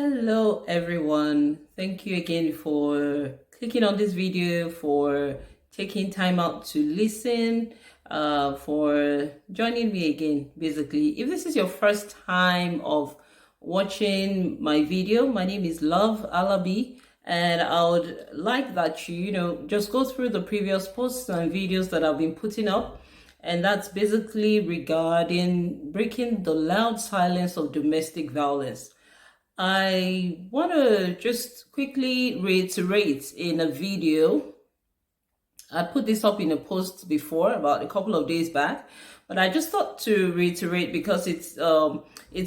Hello everyone. Thank you again for clicking on this video, for taking time out to listen, for joining me again. Basically, if this is your first time of watching my video, my name is Love Alabi, and I would like that you just go through the previous posts and videos that I've been putting up. And that's basically regarding breaking the loud silence of domestic violence. I want to just quickly reiterate in a video. I put this up in a post before, about a couple of days back, but I just thought to reiterate because it's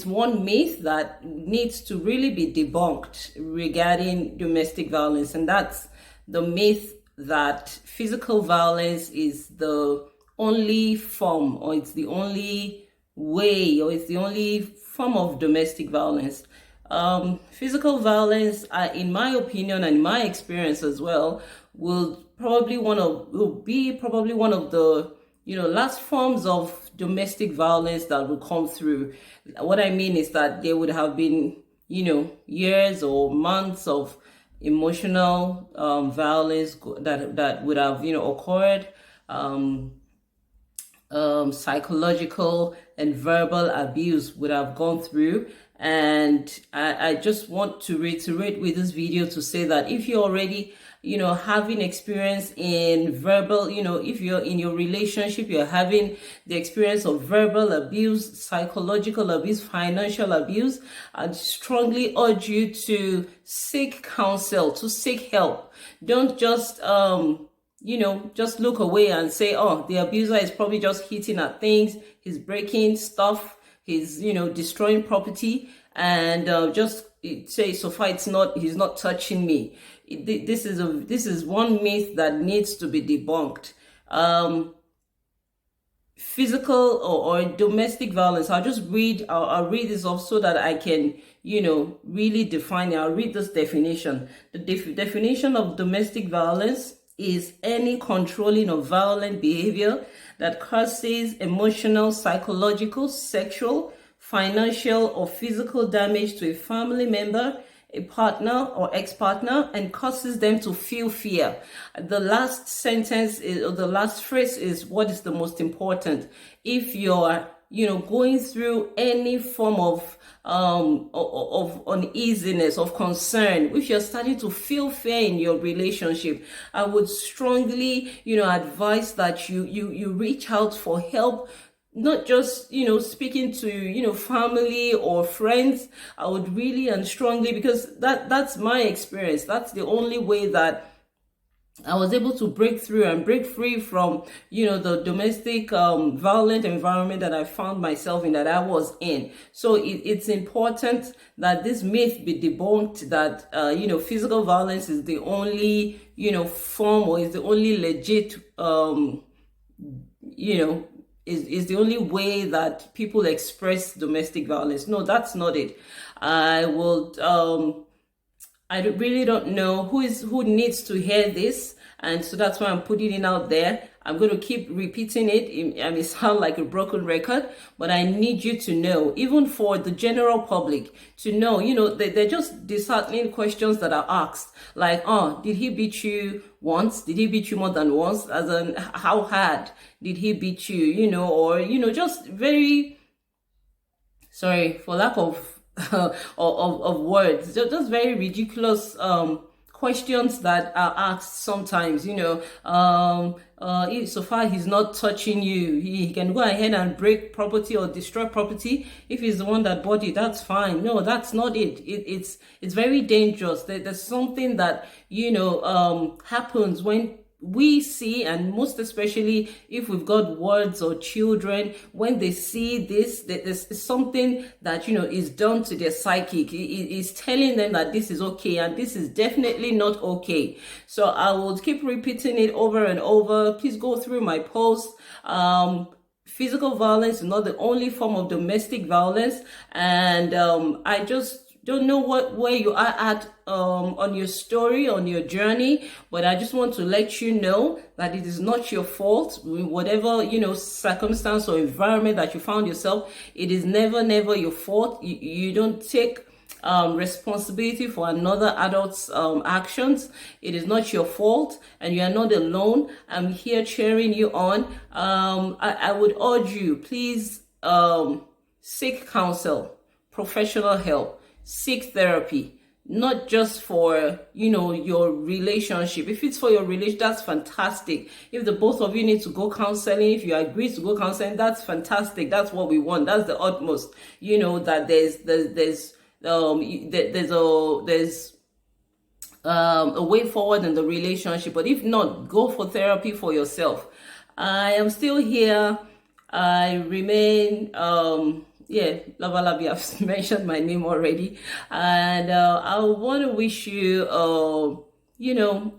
one myth that needs to really be debunked regarding domestic violence, and that's the myth that physical violence is the only form, or it's the only way, or it's the only form of domestic violence. Physical violence, in my opinion and in my experience as well, will be probably one of the last forms of domestic violence that will come through. What I mean is that there would have been years or months of emotional violence that would have occurred. Psychological and verbal abuse would have gone through. And I just want to reiterate with this video to say that if you're already, having experience in verbal, if you're in your relationship, you're having the experience of verbal abuse, psychological abuse, financial abuse, I strongly urge you to seek counsel, to seek help. Don't just, just look away and say, oh, the abuser is probably just hitting at things, he's breaking stuff, he's, destroying property, and just say, so far he's not touching me. This is one myth that needs to be debunked. Physical or domestic violence, I'll read this off so that I can, really define it. I'll read this definition. The definition of domestic violence is any controlling or violent behavior that causes emotional, psychological, sexual, financial, or physical damage to a family member, a partner or ex-partner, and causes them to feel fear. The last sentence or the last phrase is what is the most important. If you're going through any form of uneasiness, of concern, if you're starting to feel fear in your relationship, I would strongly, advise that you reach out for help. Not just, speaking to, family or friends. I would really and strongly, because that's my experience. That's the only way that I was able to break through and break free from, the domestic violent environment that I found myself in, that I was in. So it's important that this myth be debunked, that, physical violence is the only, form, or is the only legit, is the only way that people express domestic violence. No, that's not it. I really don't know who needs to hear this, and so that's why I'm putting it out there. I'm going to keep repeating it. I may sound like a broken record, but I need you to know, even for the general public, to know, they're just disheartening questions that are asked. Like, oh, did he beat you once? Did he beat you more than once? As in, how hard did he beat you? Or, just very, sorry, for lack of of words, just very ridiculous questions that are asked sometimes. So far he's not touching you, he can go ahead and break property or destroy property. If he's the one that bought it, that's fine. No, that's not it. It's very dangerous. There's something that happens when we see, and most especially if we've got words or children, when they see this, there's something that is done to their psychic. It is telling them that this is okay, and this is definitely not okay. So I will keep repeating it over and over. Please go through my posts. Physical violence is not the only form of domestic violence, and I just don't know where you are at on your story, on your journey, but I just want to let you know that it is not your fault. Whatever circumstance or environment that you found yourself, it is never your fault. You don't take responsibility for another adult's actions. It is not your fault, and you are not alone. I'm here cheering you on. I would urge you, please seek counsel, professional help, seek therapy, not just for, your relationship. If it's for your relationship, that's fantastic. If the both of you need to go counseling, if you agree to go counseling, that's fantastic. That's what we want. That's the utmost. That there's a way forward in the relationship. But if not, go for therapy for yourself. I am still here. I remain Lavalabi, I've mentioned my name already. And I want to wish you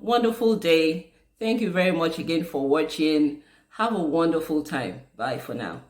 wonderful day. Thank you very much again for watching. Have a wonderful time. Bye for now.